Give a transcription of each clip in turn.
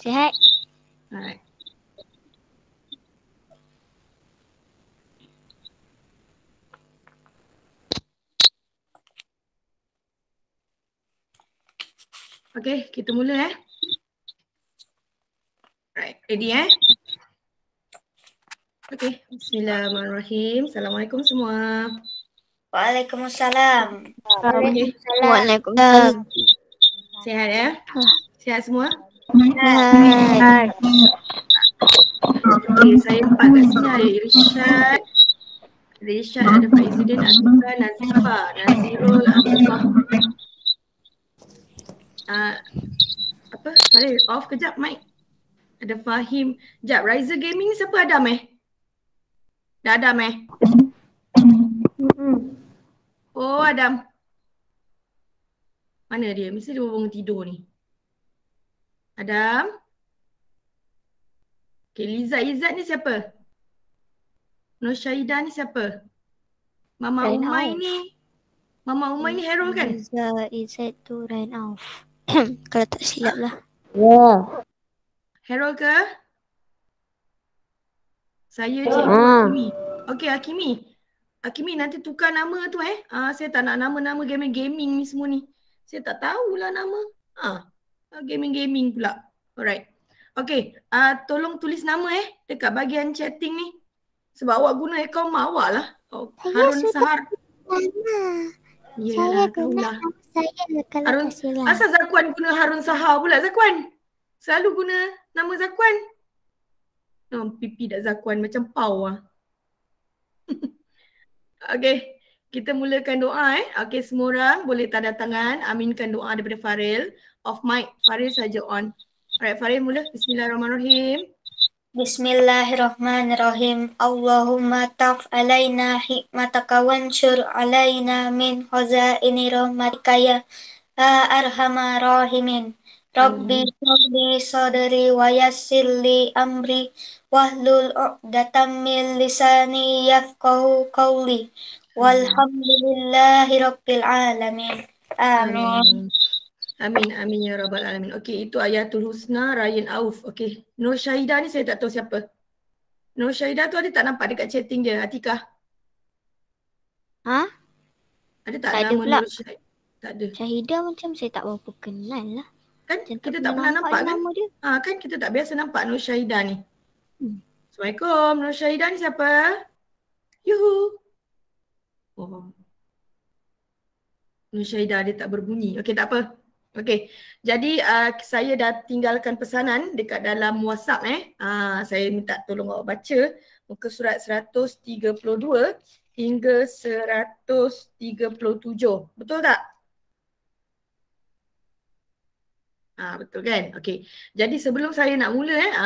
Sihat. Alright. Okay, kita mula Right, ready Okay, bismillahirrahmanirrahim. Assalamualaikum semua. Waalaikumsalam. Waalaikumsalam. Sihat Sihat semua? Sihat. Okay, saya nampak kat sini ada Irsyad. Ada Faizuddin, Azizah, Nazifa, Nazirul, Amifah. Apa? Farid, off kejap mic. Ada Fahim. Sekejap, Riser Gaming ni siapa Adam Dah Adam Oh Adam. Mana dia? Mesti dia bangun tidur ni. Adam. Okay, Liza Izzat ni siapa? Nur Syahidah ni siapa? Mama Umay ni. Mama Umay ni Harold kan? Liza Izzat tu ran off. Kalau tak silap lah. Harold ke? Saya Cikgu Hakimi. Okay Hakimi. Hakimi nanti tukar nama tu saya tak nak nama-nama gaming ni semua ni. Saya tak tahulah nama. Gaming pula. Alright. Okay. Tolong tulis nama dekat bahagian chatting ni. Sebab awak guna akaun mak awak lah. Harun Sahar. Saya guna nama saya kalau Harun, tak silap. asal Zakwan guna Harun Sahar pula Zakwan? Selalu guna nama Zakwan. Pipi dak Zakwan macam pau lah. Okay, kita mulakan doa Okay, semua orang boleh tanda tangan, aminkan doa daripada Faril. Off mic, Faril saja on. Alright, Faril mula. Bismillahirrahmanirrahim. Bismillahirrahmanirrahim. Allahumma taf alaina hikmataka wanshur alaina min khazaini rahmatika ya arhamar rahimin. Rabbi sholli sadri wa yassirli amri wahlul 'uqdatam min lisani yafqahu qawli. Walhamdulillahi rabbil alamin. Amin. Amin ya rabbal alamin. Okey, itu Ayatul Husna Ryan Auf. Okey, Nur Syahidah ni saya tak tahu siapa. Nur Syahidah tu ada tak nampak dekat chatting dia, Atikah? Ada tak nama pula. Nur Syahidah? Tak ada. Syahidah macam saya tak berapa kenal lah. Kan Macam kita tak pernah nampak kan? nama dia. Kan kita tak biasa nampak Nur Syahidah ni. Assalamualaikum. Nur Syahidah ni siapa? Yuhu. Nur Syahidah dia tak berbunyi. Okey, tak apa. Okey. Jadi saya dah tinggalkan pesanan dekat dalam WhatsApp saya minta tolong awak baca muka surat 132 hingga 137. Betul tak? Betul kan? Okey. Jadi sebelum saya nak mula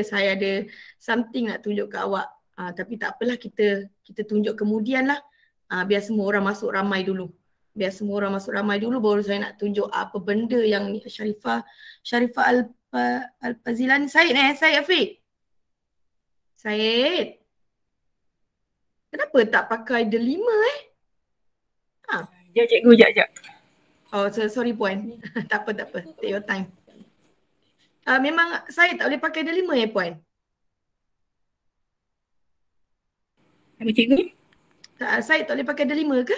saya ada something nak tunjuk ke awak. Tapi tak apalah, kita tunjuk kemudian lah. Biar semua orang masuk ramai dulu. Baru saya nak tunjuk apa benda yang ni. Sharifah Al-Fazilani. Syed Afiq. Syed. Kenapa tak pakai delima Sekejap cikgu, sekejap. Oh, sorry puan. Tak apa. Take your time. Memang saya tak boleh pakai delima puan? Apa cikgu? Saya tak boleh pakai delima ke?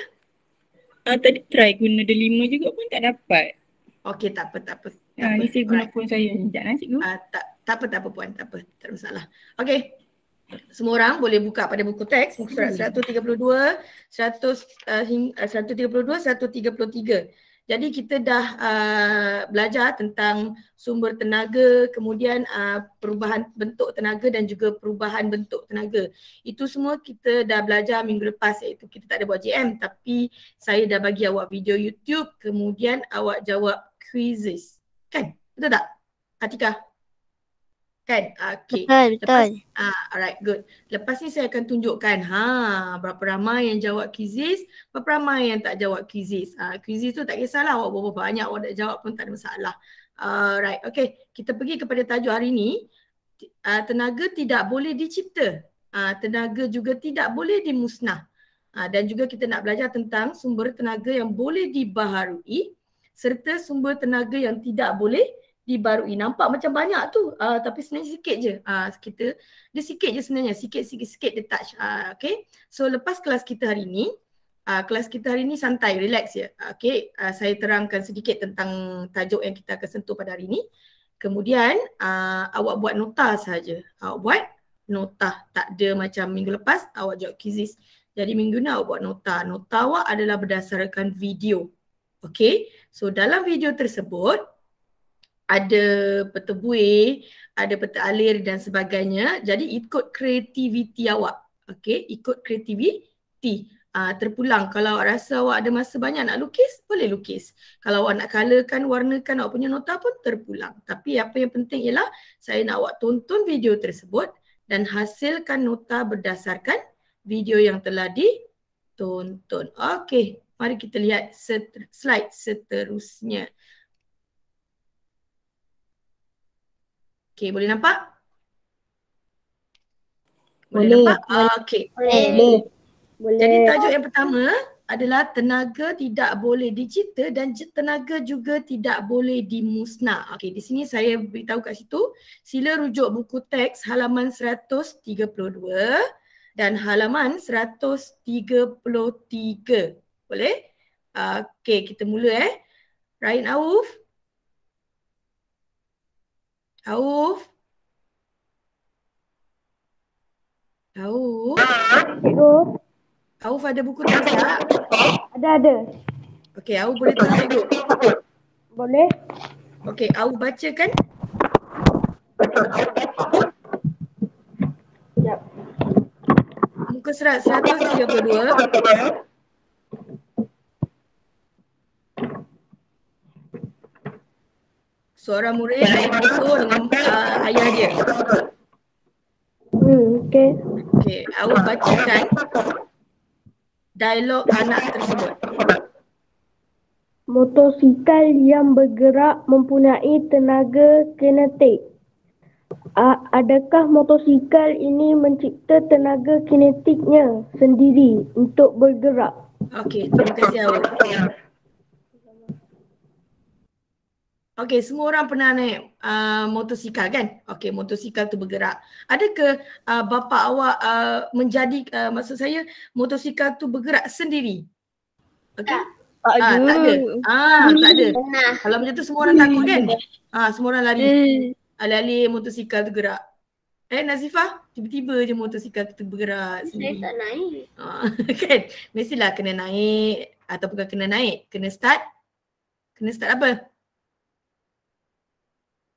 Tadi try guna delima juga pun tak dapat. Okey, tak apa. Ni saya guna phone saya. Sekejap cikgu. Tak apa puan, tak apa. Tak ada masalah. Okey. Semua orang boleh buka pada buku teks muka surat 132, 133. Jadi kita dah belajar tentang sumber tenaga, kemudian perubahan bentuk tenaga dan juga perubahan bentuk tenaga. Itu semua kita dah belajar minggu lepas, iaitu kita tak ada buat JM, tapi saya dah bagi awak video YouTube, kemudian awak jawab quizzes. Kan? Betul tak, Atikah? Kan? Okay. Betul. Alright, good. Lepas ni saya akan tunjukkan berapa ramai yang jawab quizzes, berapa ramai yang tak jawab quizzes. Quizzes tu tak kisahlah awak berapa banyak awak tak jawab pun tak ada masalah. Right, okay. Kita pergi kepada tajuk hari ni. Tenaga tidak boleh dicipta. Tenaga juga tidak boleh dimusnah. Dan juga kita nak belajar tentang sumber tenaga yang boleh dibaharui serta sumber tenaga yang tidak boleh dibarui. Nampak macam banyak tu, tapi sebenarnya sikit je. Dia sikit je sebenarnya, sikit dia touch. Okay, so lepas kelas kita hari ni, santai, relax je. Okay, saya terangkan sedikit tentang tajuk yang kita akan sentuh pada hari ni. Kemudian awak buat nota saja. Awak buat nota, tak ada macam minggu lepas awak jawab quizzes. Jadi minggu ni awak buat nota. Nota awak adalah berdasarkan video. Okay, so dalam video tersebut ada peta buih, ada peta alir dan sebagainya. Jadi ikut kreativiti awak. Okay, ikut kreativiti. Terpulang. Kalau awak rasa awak ada masa banyak nak lukis, boleh lukis. Kalau awak nak colourkan, warnakan awak punya nota pun terpulang. Tapi apa yang penting ialah saya nak awak tonton video tersebut dan hasilkan nota berdasarkan video yang telah ditonton. Okey, mari kita lihat slide seterusnya. Okey, boleh nampak? Boleh nampak? Okey. Boleh. Jadi tajuk yang pertama adalah tenaga tidak boleh dicipta dan tenaga juga tidak boleh dimusnah. Okey, di sini saya beritahu kat situ, sila rujuk buku teks halaman 132 dan halaman 133. Boleh? Okey, kita mula Ryan Auf. Cikgu, Auf ada buku teks tak? ada. Okey, Auf boleh tolong cikgu? Boleh? Okey, Auf bacakan. Sekejap. Muka surat 132. Seorang murid naik motor dengan ayah dia. Okey. Okey, Auf bacakan dialog anak tersebut. Motosikal yang bergerak mempunyai tenaga kinetik. Adakah motosikal ini mencipta tenaga kinetiknya sendiri untuk bergerak? Okey, terima kasih Auf. Okey, semua orang pernah naik motosikal kan? Okey, motosikal tu bergerak. Adakah bapa awak maksud saya motosikal tu bergerak sendiri? Okey. Tak ada. Tak ada. Kalau macam tu semua orang takut kan? Semua orang lari. Alih-alih motosikal tu gerak. Nazifah, tiba-tiba je motosikal tu bergerak sendiri. Saya tak naik. Kan? Mestilah kena naik atau bukan kena naik, kena start. Kena start apa?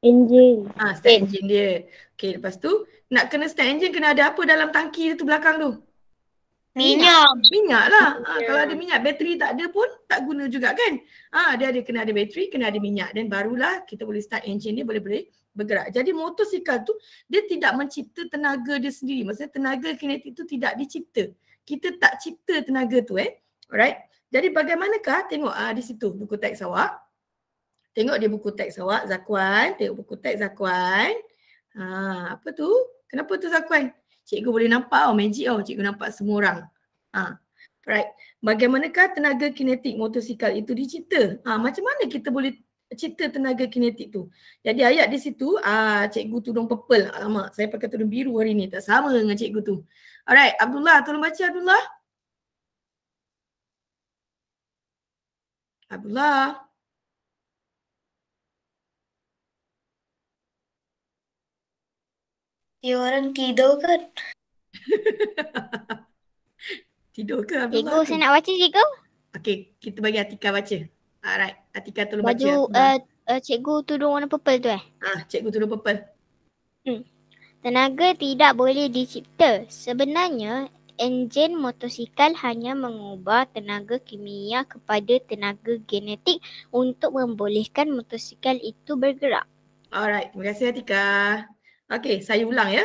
Enjin. Start engine dia. Okay, lepas tu nak kena start engine kena ada apa dalam tangki tu belakang tu? Minyak lah. Kalau ada minyak, bateri tak ada pun tak guna juga kan? Dia kena ada bateri, kena ada minyak dan barulah kita boleh start engine dia boleh bergerak. Jadi motosikal tu dia tidak mencipta tenaga dia sendiri. Maksudnya tenaga kinetik tu tidak dicipta. Kita tak cipta tenaga tu Alright. Jadi bagaimanakah tengok di situ buku teks awak. Tengok dia buku teks awak, Zakwan. Tengok buku teks Zakwan. Apa tu? Kenapa tu Zakwan? Cikgu boleh nampak magic cikgu nampak semua orang. Right. Bagaimanakah tenaga kinetik motosikal itu dicipta? Macam mana kita boleh cipta tenaga kinetik tu? Jadi ayat di situ, cikgu tudung purple. Alamak, saya pakai tudung biru hari ni. Tak sama dengan cikgu tu. Alright, Abdullah, tolong baca Abdullah. Abdullah. Dia orang tidur kan? Tidur ke Abdullah? Cikgu, saya nak baca cikgu. Okey, kita bagi Atika baca. Alright, Atika tolong baca. Baju cikgu tudung warna purple tu Cikgu tudung purple. Tenaga tidak boleh dicipta. Sebenarnya, enjin motosikal hanya mengubah tenaga kimia kepada tenaga genetik untuk membolehkan motosikal itu bergerak. Alright, terima kasih Atika. Okey, saya ulang ya.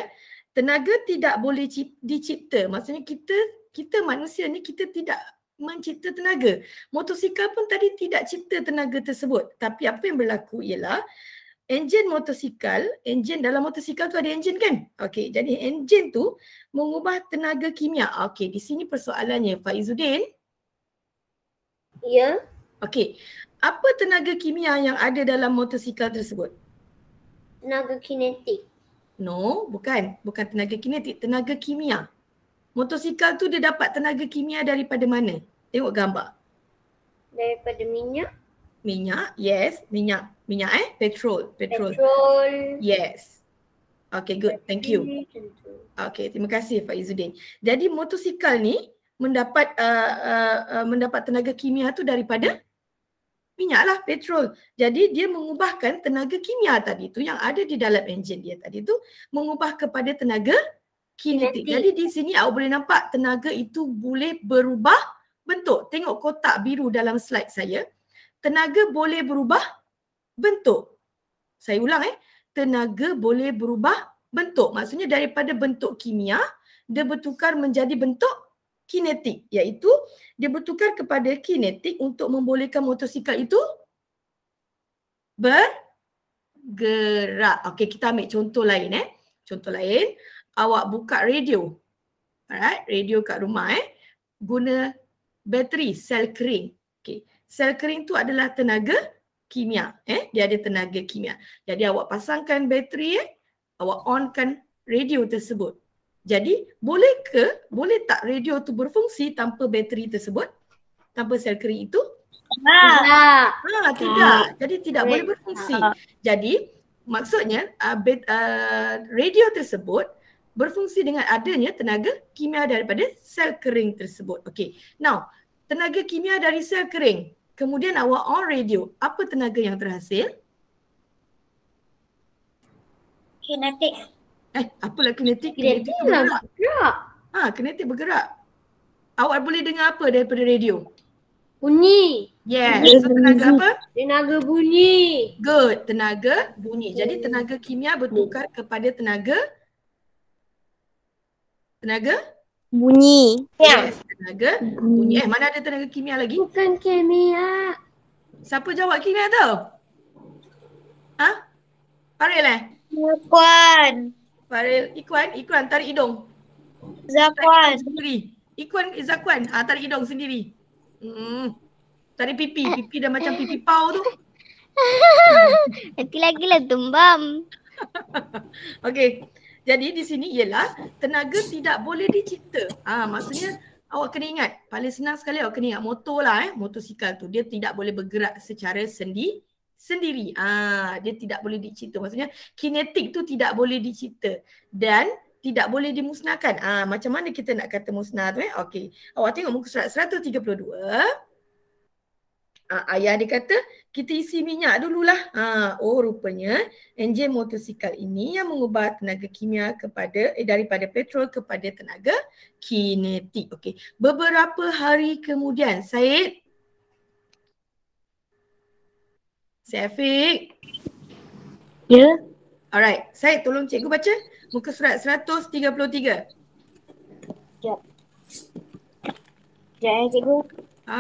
Tenaga tidak boleh dicipta. Maksudnya kita manusia ni kita tidak mencipta tenaga. Motosikal pun tadi tidak cipta tenaga tersebut. Tapi apa yang berlaku ialah enjin motosikal, enjin dalam motosikal tu ada enjin kan? Okey, jadi enjin tu mengubah tenaga kimia. Okey, di sini persoalannya Faizuddin. Ya. Okey, apa tenaga kimia yang ada dalam motosikal tersebut? tenaga kinetik. No, bukan. Bukan tenaga kinetik, tenaga kimia. Motosikal tu dia dapat tenaga kimia daripada mana? Tengok gambar. Daripada minyak. Minyak, yes. Minyak petrol. Petrol. Yes. Okay, good. Thank you. Tentu. Okay, terima kasih Pak Izzuddin. Jadi motosikal ni mendapat tenaga kimia tu daripada minyak lah, petrol. Jadi dia mengubahkan tenaga kimia tadi tu yang ada di dalam enjin dia tadi tu mengubah kepada tenaga kinetik. Jadi di sini awak boleh nampak tenaga itu boleh berubah bentuk. Tengok kotak biru dalam slide saya. Tenaga boleh berubah bentuk. Saya ulang tenaga boleh berubah bentuk. Maksudnya daripada bentuk kimia dia bertukar menjadi bentuk kinetik, iaitu dia bertukar kepada kinetik untuk membolehkan motosikal itu bergerak. Okey, kita ambil contoh lain Contoh lain, awak buka radio. Alright, radio kat rumah guna bateri sel kering. Okey, sel kering tu adalah tenaga kimia. Dia ada tenaga kimia. Jadi awak pasangkan bateri awak onkan radio tersebut. Jadi boleh tak radio tu berfungsi tanpa bateri tersebut? Tanpa sel kering itu? Tidak. Jadi tidak boleh berfungsi. Jadi maksudnya radio tersebut berfungsi dengan adanya tenaga kimia daripada sel kering tersebut. Okey. Now, tenaga kimia dari sel kering. Kemudian awak on radio. Apa tenaga yang terhasil? Kinetik. Apalah kinetik? Kinetik bergerak. Kinetik bergerak. Awak boleh dengar apa daripada radio? Bunyi. Yes. So tenaga apa? Tenaga bunyi. Good. Tenaga bunyi. Jadi tenaga kimia bertukar kepada tenaga Bunyi. Yes, tenaga bunyi. Mana ada tenaga kimia lagi? Bukan kimia. Siapa jawab kimia tu? Faril Faril, Ikwan tarik hidung. Zakwan. Sendiri. Zakwan, tarik hidung sendiri. Tarik pipi dah macam pipi pau tu. Nanti lagi lah tumbam. Okey. Jadi di sini ialah tenaga tidak boleh dicipta. Maksudnya awak kena ingat, paling senang sekali awak kena ingat motor lah motosikal tu dia tidak boleh bergerak secara sendiri. Dia tidak boleh dicipta. Maksudnya kinetik tu tidak boleh dicipta dan tidak boleh dimusnahkan. Macam mana kita nak kata musnah tu Okey. Awak tengok muka surat 132. Ayah dia kata kita isi minyak dululah. Rupanya enjin motosikal ini yang mengubah tenaga kimia daripada petrol kepada tenaga kinetik. Okey. Beberapa hari kemudian, Syed Afiq. Ya. Alright, Syed tolong cikgu baca muka surat 133. Sekejap cikgu.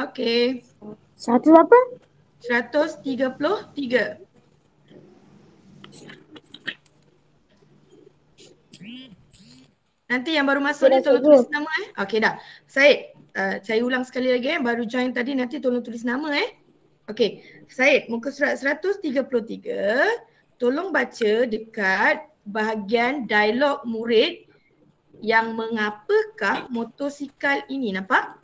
Okey. Satu apa? 133. Nanti yang baru masuk ni tolong tulis nama Okey dah. Syed, saya ulang sekali lagi baru join tadi nanti tolong tulis nama Okey, Syed, muka surat 133, tolong baca dekat bahagian dialog murid yang mengapakah motosikal ini, nampak?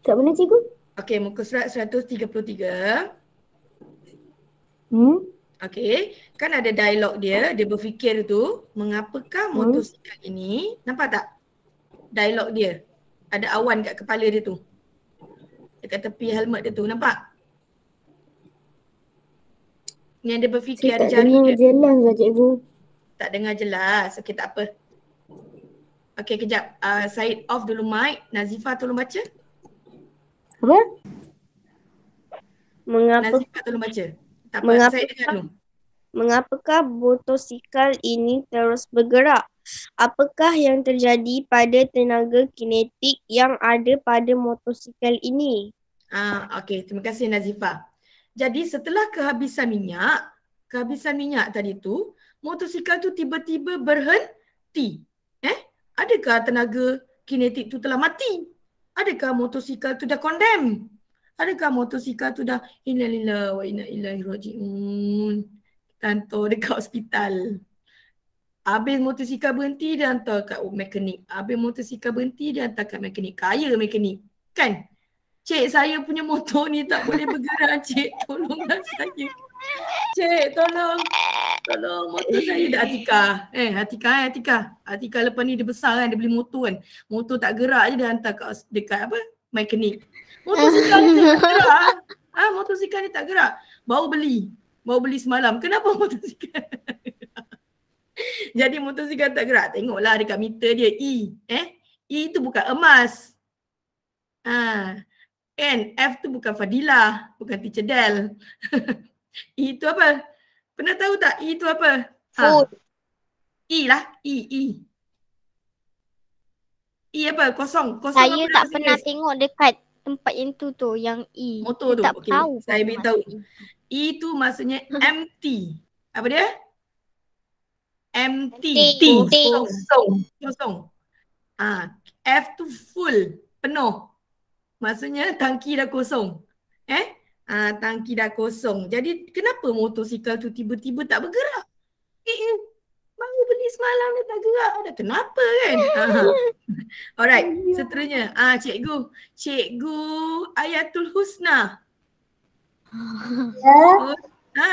Kat mana cikgu? Okey, muka surat 133. Okey, kan ada dialog dia berfikir tu, mengapakah motosikal ini, nampak tak? Dialog dia, ada awan kat kepala dia tu. Dekat tepi helmet dia tu, nampak? Ni yang dia berfikir ada jari dia. Tak dengar jelas lah cikgu. Tak dengar jelas, okey tak apa. Okey kejap, Syed off dulu mic. Nazifah tolong baca. Apa? Mengapa? Nazifah tolong baca. Tak apa, Syed dengar dulu. Mengapakah motosikal ini terus bergerak? Apakah yang terjadi pada tenaga kinetik yang ada pada motosikal ini? Okey, terima kasih Nazifah. Jadi setelah kehabisan minyak tadi tu, motosikal tu tiba-tiba berhenti. Adakah tenaga kinetik tu telah mati? Adakah motosikal tu dah condemn? Adakah motosikal tu dah innalillahi wa inna ilaihi raji'un, hantar dekat hospital. Habis motosikal berhenti dia hantar kat mekanik. Habis motosikal berhenti dia hantar kat mekanik. Kaya mekanik. Kan? Cik, saya punya motor ni tak boleh bergerak. Cik, tolonglah saya. Cik, tolong. Tolong, motor saya dah Atika. Atika lepas ni dia besar kan, dia beli motor kan. Motor tak gerak je dia hantar dekat apa? Mekanik. Motosikal ni tak gerak. Motosikal ni tak gerak. Baru beli semalam. Kenapa motosikal? Jadi motosikal tak gerak. Tengoklah dekat meter dia E. E tu bukan emas. Kan? F tu bukan Fadilah, bukan Teacher Del. E tu apa? Pernah tahu tak E tu apa? E lah. E apa? Kosong. Saya apa tak kat pernah sini? tengok dekat tempat yang tu yang E. Motor tu. Saya tak Okey, tahu. saya pun beritahu. maksud E tu maksudnya empty. Apa dia? Empty. Kosong. F tu full, penuh. Maksudnya tangki dah kosong. Tangki dah kosong. Jadi kenapa motosikal tu tiba-tiba tak bergerak? Baru beli semalam dia tak gerak. Ada kenapa kan? Alright, seterusnya. Cikgu Ayatul Husna.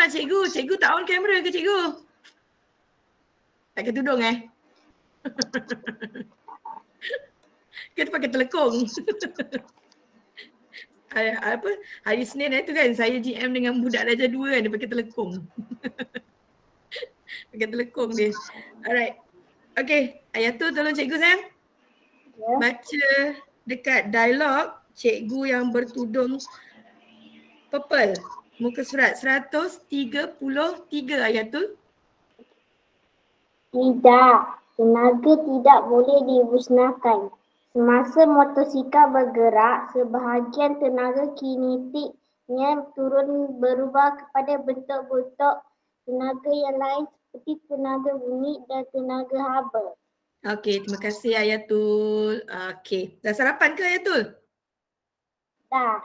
Cikgu tak on kamera ke cikgu? Pakai tudung Kita pakai telekung. Hari Senin tu kan saya GM dengan budak darjah 2 kan, dia pakai telekung. Pakai telekung dia. Alright. Okay, Ayatul tolong cikgu sayang. Baca dekat dialog cikgu yang bertudung purple. Muka surat 133 Ayatul. Tidak. Tenaga tidak boleh dimusnahkan. Semasa motosikal bergerak, sebahagian tenaga kinetiknya turun berubah kepada bentuk-bentuk tenaga yang lain seperti tenaga bunyi dan tenaga haba. Okey, terima kasih Ayatul. Okey, dah sarapan ke Ayatul? Dah.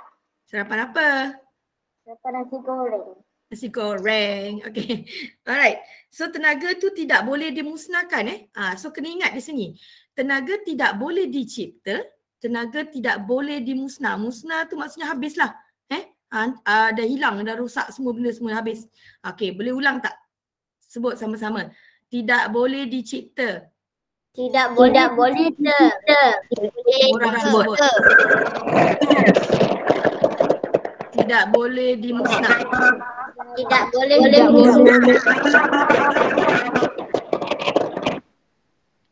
Sarapan apa? Sarapan nasi goreng. Nasi goreng. Okey. Alright. So tenaga tu tidak boleh dimusnahkan So kena ingat di sini. Tenaga tidak boleh dicipta, tenaga tidak boleh dimusnah. Musnah tu maksudnya habislah. Dah hilang, dah rosak semua benda semua habis. Okey, boleh ulang tak? Sebut sama-sama. Tidak boleh dicipta. Tidak boleh dicipta. Orang sebut. Tidak boleh dimusnah. Tidak boleh dimusnah.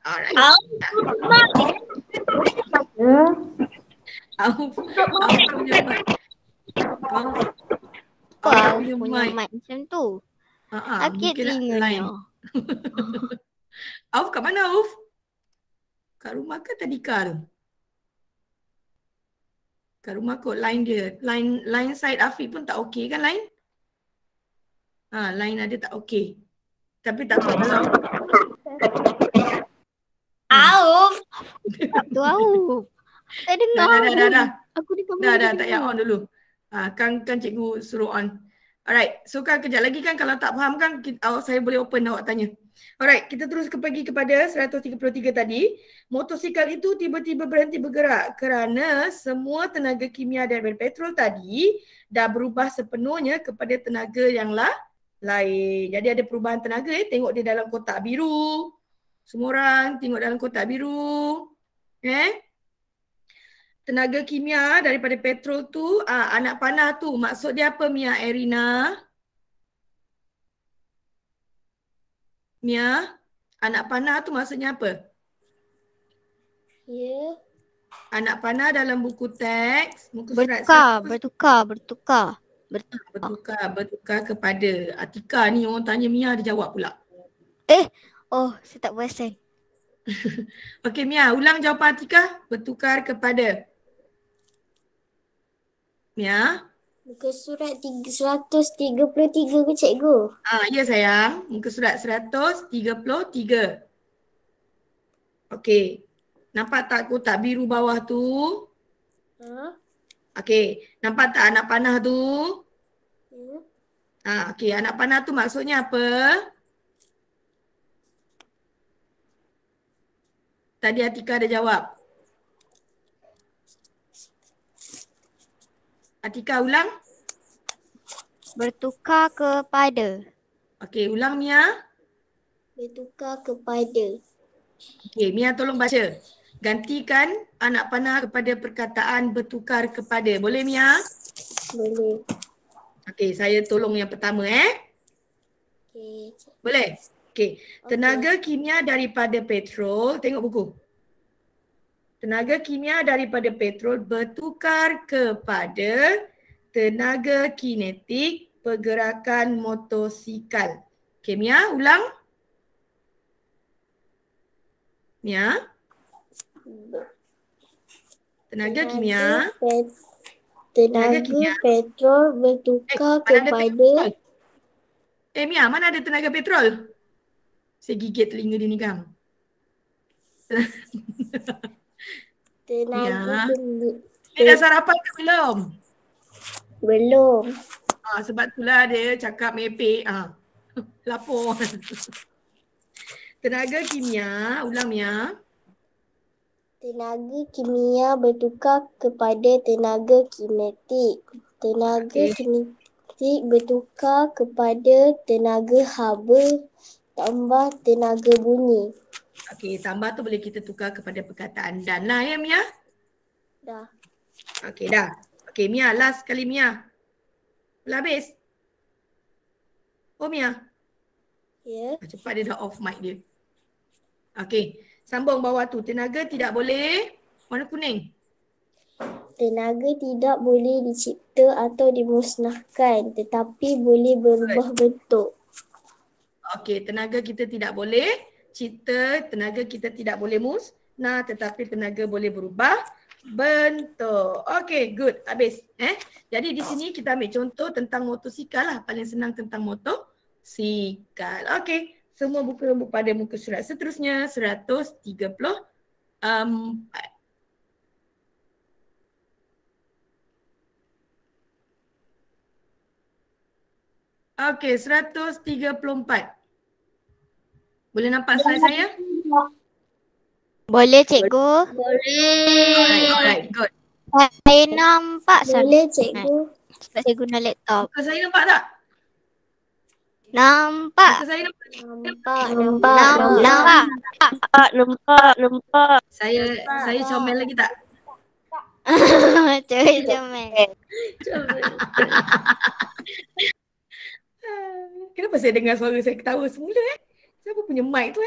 Alright. Auf punya mic. Apa punya mic macam tu? Sakit mungkin line. telinganya. Auf kat mana Auf? Kat rumah ke Tadika tu? Kat rumah kot line dia. Line side Afiq pun tak okey kan line? Line ada tak okey. Tapi tak apa kalau Auf. Tu Auf. Tak dengar. Dah. Aku di Dah, tak payah on dulu. Kan cikgu suruh on. Alright, so kan kejap lagi kan kalau tak faham kan saya boleh open awak tanya. Alright, kita terus pergi kepada 133 tadi. Motosikal itu tiba-tiba berhenti bergerak kerana semua tenaga kimia daripada petrol tadi dah berubah sepenuhnya kepada tenaga yang lain. Jadi ada perubahan tenaga tengok dia dalam kotak biru. Semua orang tengok dalam kotak biru. Tenaga kimia daripada petrol tu, anak panah tu maksud dia apa Mia Erina? Mia, anak panah tu maksudnya apa? Ya. Anak panah dalam buku teks, muka surat Bertukar kepada Atika ni orang tanya Mia dia jawab pula. Oh, saya tak perasan. Okey Mia, ulang jawapan Atika. Bertukar kepada. Mia. Muka surat 133 ke cikgu? Ya sayang. Muka surat 133. Okey. Nampak tak kotak biru bawah tu? Okey, nampak tak anak panah tu? Ya. Okey, anak panah tu maksudnya apa? Tadi Atika ada jawab. Atika ulang. Bertukar kepada. Okey, ulang Mia. Bertukar kepada. Okey, Mia tolong baca. Gantikan anak panah kepada perkataan bertukar kepada. Boleh Mia? Boleh. Okey, saya tolong yang pertama Okey. Boleh? Okey. Tenaga kimia daripada petrol, tengok buku. Tenaga kimia daripada petrol bertukar kepada tenaga kinetik pergerakan motosikal. Okey, Mia ulang. Mia. Tenaga kimia. Tenaga kimia. petrol bertukar mana ada kepada petrol? Mia, mana ada tenaga petrol? Saya gigit telinga dia ni kamu. tenaga Ni dah sarapan ke belum? belum. Sebab itulah dia cakap mepek. Lapor. Tenaga kimia, ulang Mia. Tenaga kimia bertukar kepada tenaga kinetik. Tenaga kinetik bertukar kepada tenaga haba tambah tenaga bunyi. Okey, tambah tu boleh kita tukar kepada perkataan dan lah ya Mia? Dah. Okey dah. Okey Mia, last kali Mia. Dah habis? Oh Mia. Ya. Cepat dia dah off mic dia. Okey, sambung bawah tu. Tenaga tidak boleh warna kuning. Tenaga tidak boleh dicipta atau dimusnahkan tetapi boleh berubah bentuk. Okey, tenaga kita tidak boleh cipta, tenaga kita tidak boleh musnah tetapi tenaga boleh berubah bentuk. Okey, good. Habis. Jadi di sini kita ambil contoh tentang motosikal lah. Paling senang tentang motosikal. Okey, semua buku pada muka surat seterusnya 134. Okey, 134. Boleh nampak slide saya? Boleh cikgu? Alright, good. Saya nampak Boleh cikgu. sebab saya guna laptop. Muka saya nampak tak? Nampak. Muka saya nampak? Nampak. Saya comel lagi tak? Comel. Kenapa saya dengar suara saya ketawa semula Siapa punya mic tu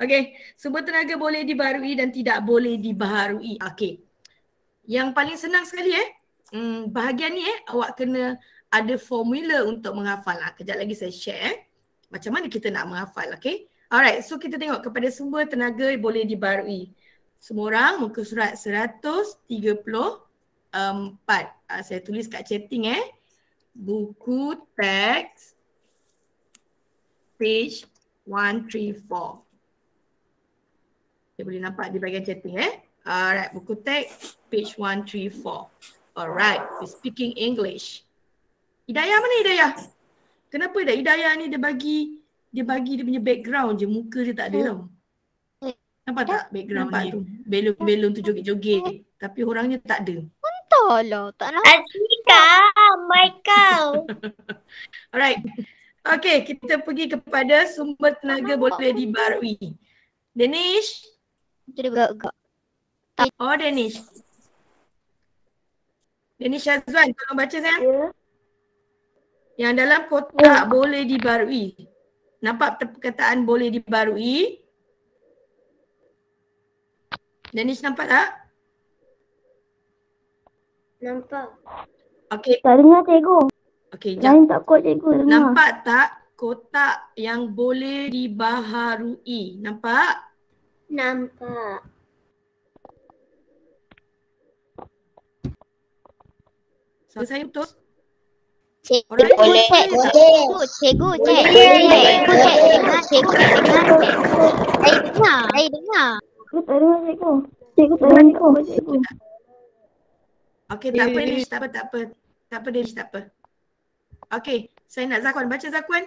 Okey, sumber tenaga boleh dibaharui dan tidak boleh dibaharui. Okey. Yang paling senang sekali bahagian ni awak kena ada formula untuk menghafal. Kejap lagi saya share macam mana kita nak menghafal, okey? Alright, so kita tengok kepada sumber tenaga boleh dibaharui. Semua orang muka surat 134. Saya tulis kat chatting buku teks page 134. Kita boleh nampak di bahagian chatting Alright, buku teks page 134. Alright, we're speaking English. Hidayah mana Hidayah? Kenapa Hidayah ni dia bagi dia punya background je, muka dia tak ada tau. Nampak tak background nampak tu? Belon-belon tu joget-joget. Tapi orangnya tak ada. Entahlah, tak nak. Atika, Michael. Alright. Okay, kita pergi kepada sumber tenaga boleh dibaharui. Danish? Dia gagak. Oh, Danish. Danish Azwan, tolong baca saya. Ya. Yang dalam kotak boleh dibaharui. Nampak perkataan boleh dibaharui? Danish nampak tak? Nampak. Okey. Tak dengar cikgu. Okey, Lain tak kuat cikgu dengar. nampak tak kotak yang boleh dibaharui? Nampak? Nampak. So, saya betul? Cikgu, Alright. boleh. Cikgu, Saya dengar. Cikgu tak dengar cikgu. Cikgu tak dengar cikgu. Okey, tak apa Danish, tak apa. Tak apa Danish, tak apa. Okey, saya nak Zakwan. Baca Zakwan.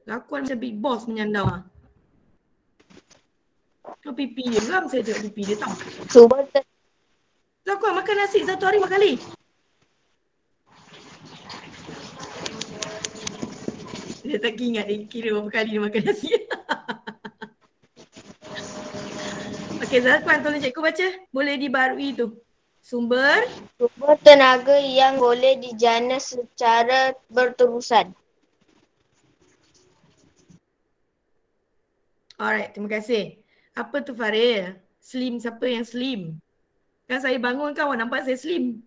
Zakwan macam big boss menyandau. Tu pipi dia. Geram saya tengok pipi dia tau. Sumber Zakwan makan nasi satu hari berapa kali? Dia tak ingat dia kira berapa kali dia makan nasi. Okey, Zakwan tolong cikgu baca. Boleh dibarui tu. Sumber tenaga yang boleh dijana secara berterusan. Alright, terima kasih. Apa tu Faril? Slim, siapa yang slim? Kan saya bangun kan awak nampak saya slim.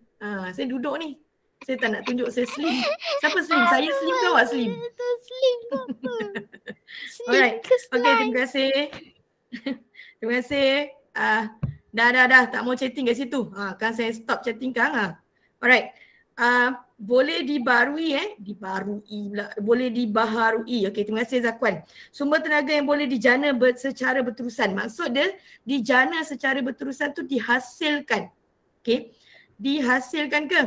Saya duduk ni. Saya tak nak tunjuk saya slim. Siapa slim? Saya slim ke awak slim? Itu slim ke apa? Slim Alright. ke Okay, terima kasih. Terima kasih. Dah. Tak mau chatting kat situ. Kan saya stop chatting kan. Alright. Boleh dibarui dibarui pula. Boleh dibaharui. Okey, terima kasih Zakwan. Sumber tenaga yang boleh dijana secara berterusan. Maksud dia dijana secara berterusan tu dihasilkan. Okey. Dihasilkan ke?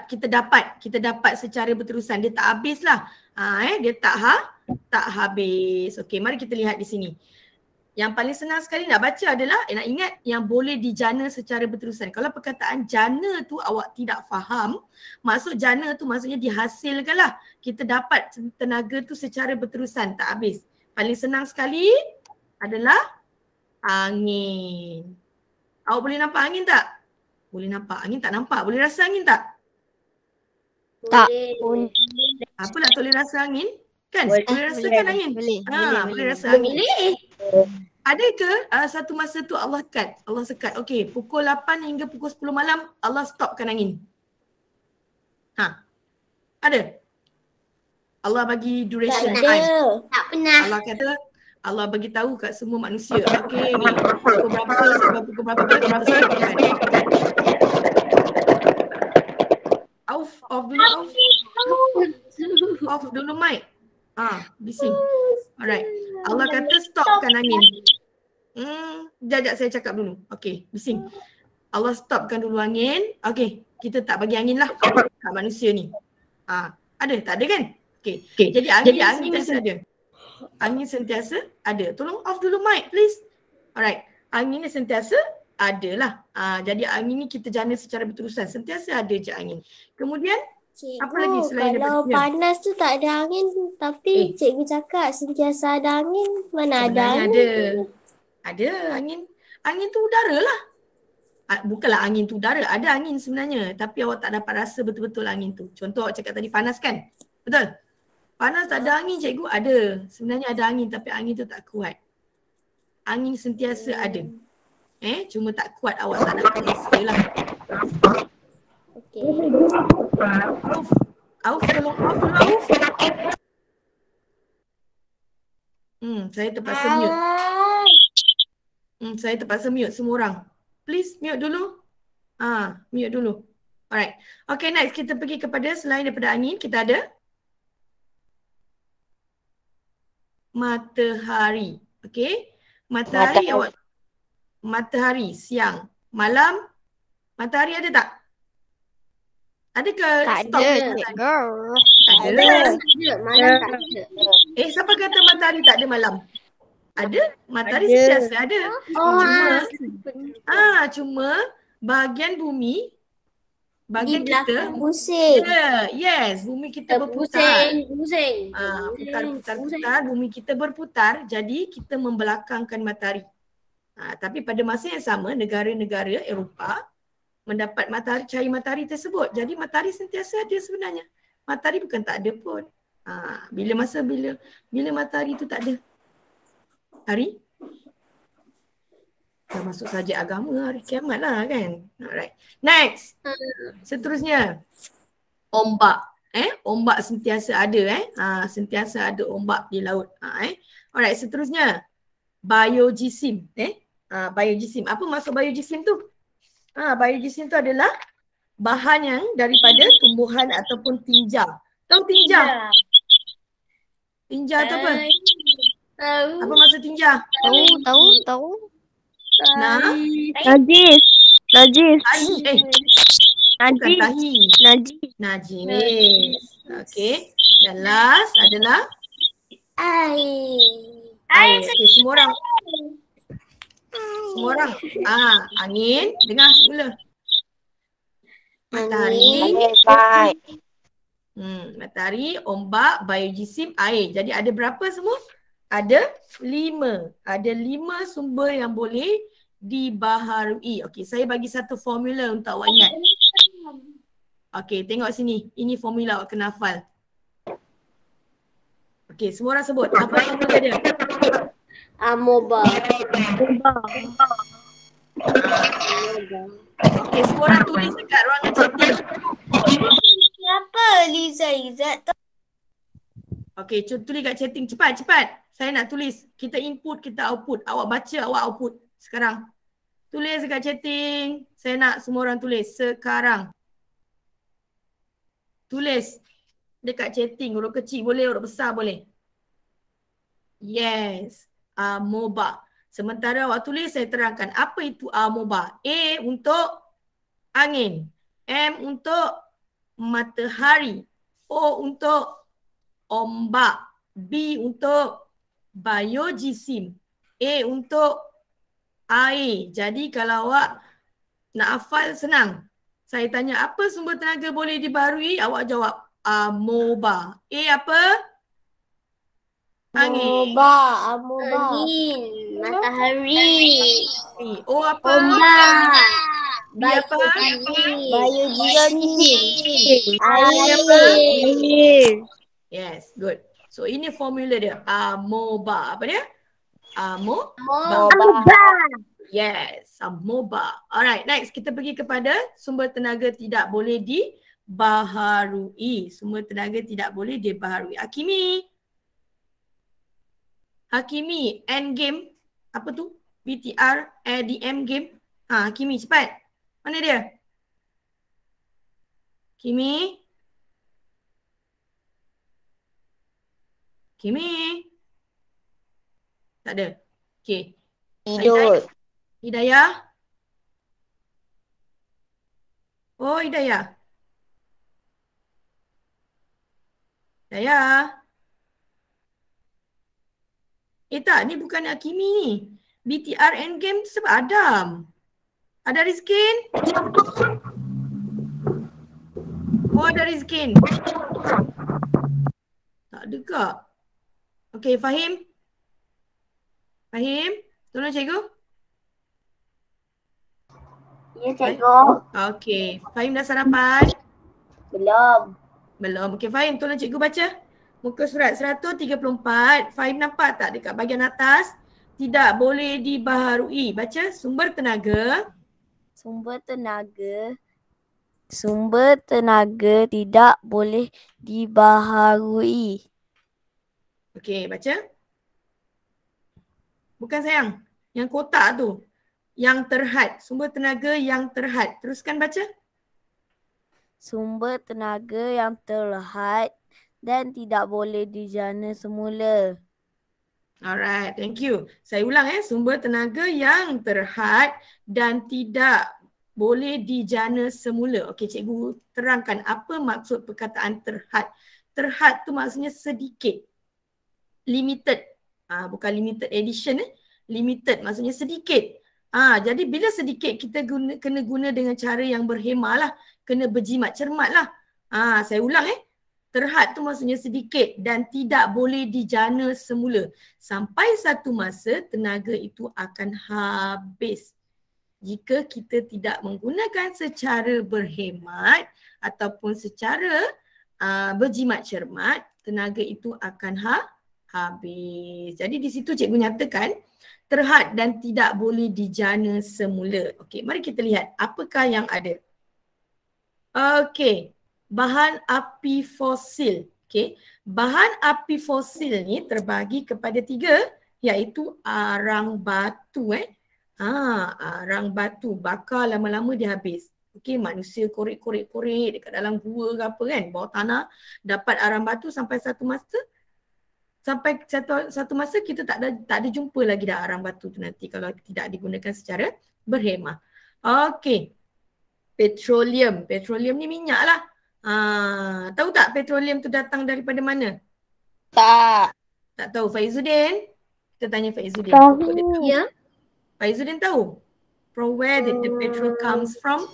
Kita dapat secara berterusan. Dia tak habislah. Dia tak habis. Okey, mari kita lihat di sini. Yang paling senang sekali nak baca adalah nak ingat yang boleh dijana secara berterusan. Kalau perkataan jana tu awak tidak faham, maksud jana tu maksudnya dihasilkan lah. Kita dapat tenaga tu secara berterusan, tak habis. Paling senang sekali adalah angin. Awak boleh nampak angin tak? Boleh nampak. Angin tak nampak. Boleh rasa angin tak? Tak. Apa nak boleh rasa angin? Kan? Boleh rasakan angin? Boleh rasa angin. Adakah satu masa tu Allah sekat. Okey, pukul 8 hingga pukul 10 malam Allah stopkan angin. Ada? Allah bagi duration time. Tak pernah. Allah kata, Allah bagi tahu kat semua manusia. Okey, ni pukul berapa sampai pukul berapa kita stopkan. Off dulu mic. Bising. Alright. Allah kata stopkan angin. Sekejap saya cakap dulu. Okey, bising. Allah stopkan dulu angin. Okey, kita tak bagi angin lah kat manusia ni. Ada? Tak ada kan? Okey. Jadi angin sentiasa ada. Angin sentiasa ada. Tolong off dulu mic please. Alright. Angin ni sentiasa ada lah. Jadi angin ni kita jana secara berterusan. Sentiasa ada je angin. Kemudian Cikgu, apa lagi selain kalau daripada panas tu tak ada angin tapi cikgu cakap sentiasa ada angin. Mana ada angin? Ada angin. Angin tu udara lah. Bukanlah angin tu udara. Ada angin sebenarnya. Tapi awak tak dapat rasa betul-betul angin tu. Contoh awak cakap tadi panas kan? Betul? Panas tak ada angin cikgu? Ada. Sebenarnya ada angin tapi angin tu tak kuat. Angin sentiasa ada. Cuma tak kuat awak tak dapat rasa lah. Okey. Auf, tolong off dulu Auf. Saya terpaksa mute. Saya terpaksa mute semua orang. Please mute dulu. Mute dulu. Alright. Okay, next kita pergi kepada selain daripada angin, kita ada matahari. Okay. Matahari awak. Matahari siang. Malam. Matahari ada tak? Ada ke? Tak stop ada, matahari? cikgu. Ada. Malam tak ada. Siapa kata matahari tak ada malam? Ada. Matahari sentiasa ada. Cuma bahagian bumi, bahagian Di kita belakang pusing. yes, bumi kita berputar. Pusing. Putar, bumi kita berputar, jadi kita membelakangkan matahari. Tapi pada masa yang sama, negara-negara Eropah mendapat cahaya matahari tersebut. Jadi matahari sentiasa ada sebenarnya. Matahari bukan tak ada pun. Bila matahari tu tak ada. Hari? Dah masuk saja agama, hari kiamat lah kan. Alright. Next. Seterusnya. Ombak. Ombak sentiasa ada. Sentiasa ada ombak di laut. Alright, seterusnya. Biojisim. Biojisim. Apa maksud biojisim tu? Biojisim tu adalah bahan yang daripada tumbuhan ataupun tinja. Tahu tinja? Tinja tu apa? Tahu. Apa maksud tinja? Tahu. Najis. Najis. Tahi. Bukan Najis. tahi. Najis. Najis. Okey. Dan last adalah air. Okey, semua orang. Angin. Dengar semula. Matahari. Matahari, ombak, biojisim, air. Jadi ada berapa semua? Ada 5. Ada 5 sumber yang boleh dibaharui. Okey, saya bagi satu formula untuk awak ingat. Okey, tengok sini. Ini formula awak kena hafal. Okey, semua orang sebut. Apa formula dia? Amoeba. Okey, semua orang tulis dekat ruangan chatting. Kenapa Liza Izzat? Okey, tulis kat chatting. Cepat. Saya nak tulis. Kita input, kita output. Awak baca, awak output. Sekarang. Tulis dekat chatting. Saya nak semua orang tulis. Sekarang. Tulis dekat chatting. Huruf kecil boleh, huruf besar boleh. Yes. Amoeba. Sementara awak tulis, saya terangkan. Apa itu amoeba? A untuk angin. M untuk matahari. O untuk ombak. B untuk biojisim. A untuk air. Jadi kalau awak nak hafal senang. Saya tanya apa sumber tenaga boleh dibaharui? Awak jawab amoeba. A apa? Angin. Angin. Matahari. O apa? Ombak. B apa? Biojisim. Air apa? Air. Yes, good. So ini formula dia. Amoeba. Apa dia? Amoeba. Yes, amoeba. Alright, next kita pergi kepada sumber tenaga tidak boleh dibaharui. Sumber tenaga tidak boleh dibaharui. Hakimi, endgame. Apa tu? BTR, ADM game. Hakimi cepat. Mana dia? Kimi? Tak ada. Okey. Hidayah? Oh, Hidayah. Tak, ni bukan Hakimi ni. BTR Endgame tu sebab Adam. Ada Rizkin? Oh, ada Rizkin. Tak ada kak. Okey, Fahim? Tolong cikgu. Ya, cikgu. Okey, Fahim dah sarapan? Belum. Okey, Fahim tolong cikgu baca. Muka surat 134. Fahim nampak tak dekat bahagian atas? Tidak boleh dibaharui. Baca sumber tenaga. Sumber tenaga tidak boleh dibaharui. Okey, baca. Bukan sayang. Yang kotak tu. Yang terhad. Sumber tenaga yang terhad. Teruskan baca. Sumber tenaga yang terhad dan tidak boleh dijana semula. Alright, thank you. Saya ulang sumber tenaga yang terhad dan tidak boleh dijana semula. Okey, cikgu terangkan apa maksud perkataan terhad. Terhad tu maksudnya sedikit. Limited. Bukan limited edition Limited maksudnya sedikit. Jadi bila sedikit kita kena guna dengan cara yang berhemah lah. Kena berjimat cermat lah. Saya ulang Terhad tu maksudnya sedikit dan tidak boleh dijana semula. Sampai satu masa tenaga itu akan habis. Jika kita tidak menggunakan secara berhemat ataupun secara berjimat cermat, tenaga itu akan habis. Jadi di situ cikgu nyatakan terhad dan tidak boleh dijana semula. Okey, mari kita lihat apakah yang ada. Okey, bahan api fosil. Okey, bahan api fosil ni terbagi kepada 3 iaitu arang batu. Arang batu bakar lama-lama dia habis. Okey, manusia korek-korek dekat dalam gua ke apa kan, bawah tanah dapat arang batu sampai satu masa sampai satu masa kita tak ada jumpa lagi dah arang batu tu nanti kalau tidak digunakan secara berhemah. Okey. Petroleum. Petroleum ni minyak lah. Tahu tak petroleum tu datang daripada mana? Tak. Tak tahu. Faizuddin? Kita tanya Faizuddin. Tahu. Ya. Faizuddin tahu? From where did the petrol comes from?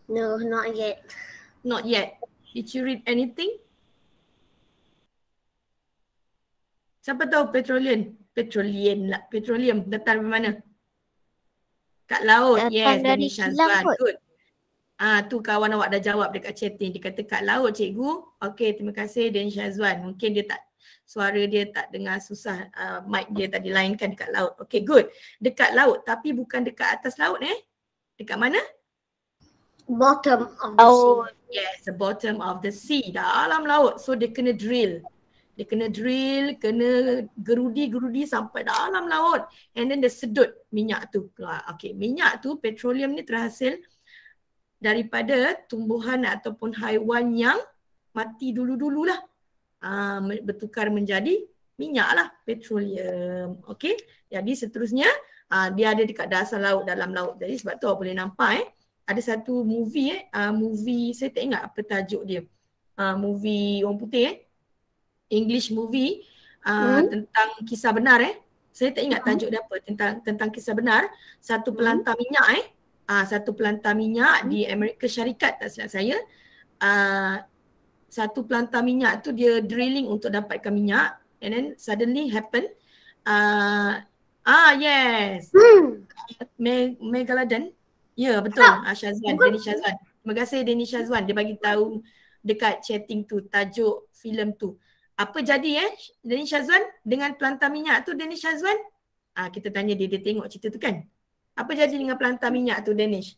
No, not yet. Not yet. Did you read anything? Siapa tahu petroleum? Petroleum datang dari mana? Kat laut. Datang Yes, dari dari Syazwan. kilang kot. Good. Tu kawan awak dah jawab dekat chatting. Dia kata kat laut cikgu. Okey, terima kasih Dan Syazwan. Mungkin dia tak, suara dia tak dengar susah. Mic dia tak dilainkan dekat laut. Okey, good. Dekat laut tapi bukan dekat atas laut Dekat mana? Bottom of the sea. Yes, the bottom of the sea. Dalam laut. So dia kena drill. Kena gerudi sampai dalam laut. And then dia sedut minyak tu. Okay, minyak tu, petroleum ni terhasil daripada tumbuhan ataupun haiwan yang mati dulu-dululah. Bertukar menjadi minyak lah, petroleum. Okay, jadi seterusnya dia ada dekat dasar laut, dalam laut. Jadi sebab tu awak boleh nampak ada satu movie movie saya tak ingat apa tajuk dia. Movie orang putih English movie tentang kisah benar Saya tak ingat tajuk dia apa, tentang kisah benar. Satu pelantar minyak satu pelantar minyak di Amerika Syarikat tak silap saya. Satu pelantar minyak tu dia drilling untuk dapatkan minyak and then suddenly happen yes. Megalodon. Ya, betul. Syazwan, Denny Syazwan. Terima kasih Denny Syazwan. Dia bagi tahu dekat chatting tu tajuk filem tu. Apa jadi Denny Syazwan dengan pelantar minyak tu Denny Syazwan? Kita tanya dia tengok cerita tu kan. Apa jadi dengan pelantar minyak tu Danish?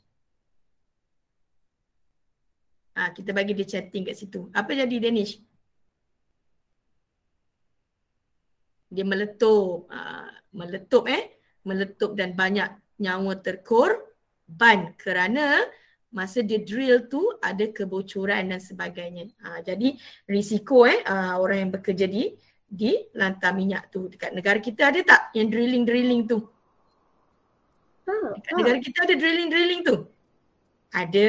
Kita bagi dia chatting kat situ. Apa jadi Danish? Dia meletup. Meletup dan banyak nyawa terkorban kerana masa dia drill tu ada kebocoran dan sebagainya. Jadi risiko orang yang bekerja di lantar minyak tu. Dekat negara kita ada tak yang drilling tu? Dekat negara kita ada drilling tu? Ada.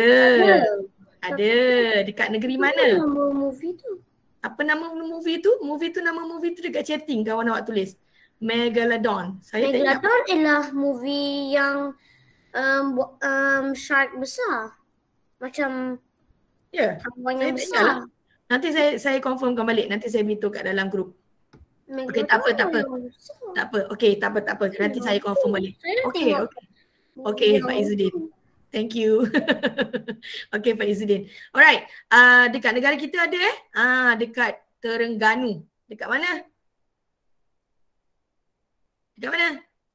Dekat negeri mana? Nama movie tu. Apa nama movie tu? Nama movie tu dekat chatting kawan awak tulis. Megalodon. Megalodon ialah movie yang shark besar. Macam haiwan yang besar. Nanti saya confirmkan balik. Nanti saya beritahu kat dalam grup. Okey, tak apa. Okey, tak apa. Nanti saya confirm balik. Okey, Pak Izzuddin. Thank you. Okey, Pak Izzuddin. Alright. Dekat negara kita ada dekat Terengganu. Dekat mana?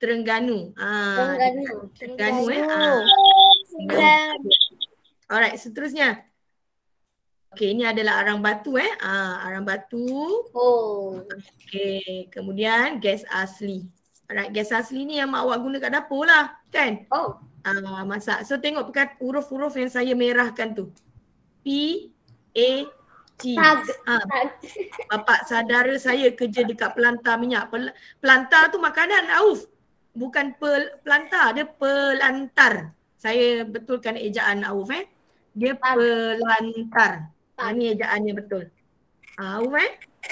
Terengganu. Terengganu. Alright, seterusnya. Okey, ini adalah arang batu arang batu. Okey, kemudian gas asli. Alright, gas asli ni yang mak awak guna kat dapur lah, kan? Masak. So tengok huruf-huruf yang saya merahkan tu. P-A-G. Bapak saudara saya kerja dekat pelantar minyak. Pelantar tu makanan, Auf. Bukan pelantar, dia pelantar. Saya betulkan ejaan Auf Dia pelantar. Ni ejaannya betul. Auf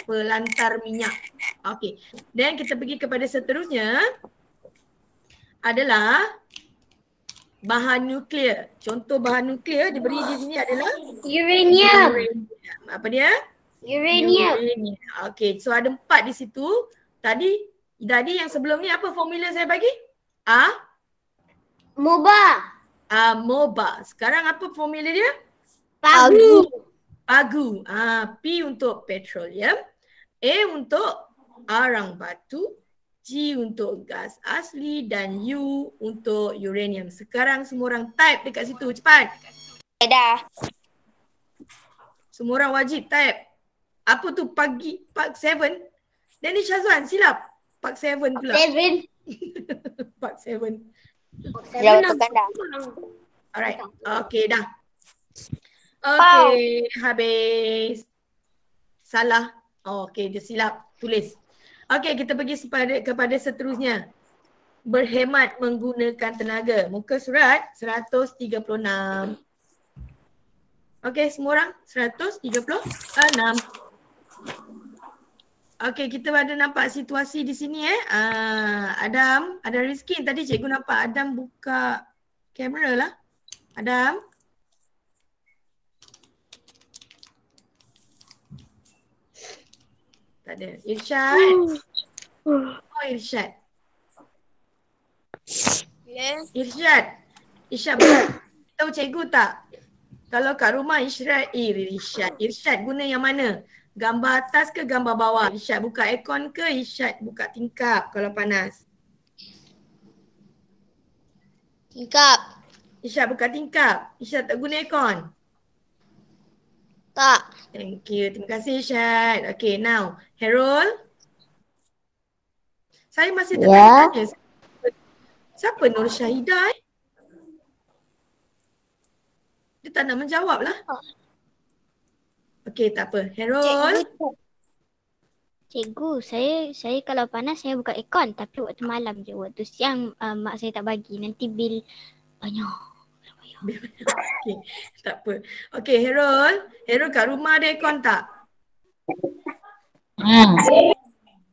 pelantar minyak. Okey. Dan kita pergi kepada seterusnya adalah bahan nuklear. Contoh bahan nuklear diberi di sini adalah uranium. Apa dia? Uranium. Okey, so ada 4 di situ. Tadi yang sebelum ni apa formula saya bagi? MOBA. Sekarang apa formula dia? Pagu. P untuk petroleum, A untuk arang batu, G untuk gas asli dan U untuk uranium. Sekarang semua orang type dekat situ, cepat. Dah. Semua orang wajib type. Apa tu Park 7? Denny Syazwan silap. Park 7 pula. Park 7. Ya, betulkan dah. Alright. Okay, dah. Okey, habis. Salah. Okey, dia silap tulis. Okey, kita pergi kepada seterusnya. Berhemat menggunakan tenaga. Muka surat 136. Okey, semua orang 136. Okey, kita ada nampak situasi di sini Adam, ada Rizky. Tadi cikgu nampak Adam buka kamera lah. Adam. Tak ada. Irsyad. Oh, Irsyad. Yes. Irsyad tahu cikgu tak? Kalau kat rumah Irsyad guna yang mana? Gambar atas ke gambar bawah? Irsyad buka aircon ke Irsyad buka tingkap kalau panas? Tingkap. Irsyad buka tingkap. Irsyad tak guna aircon? Tak. Thank you. Terima kasih Irsyad. Okay, now Harold. Saya masih tak tanya. Siapa Nur Syahidah? Dia tak nak menjawab lah. Okey, tak apa. Harold. Cikgu, saya kalau panas saya buka aircon, tapi waktu malam je. Waktu siang mak saya tak bagi. Nanti bil banyak. Okey, tak apa. Okey, Harold. Harold kat rumah ada aircon tak?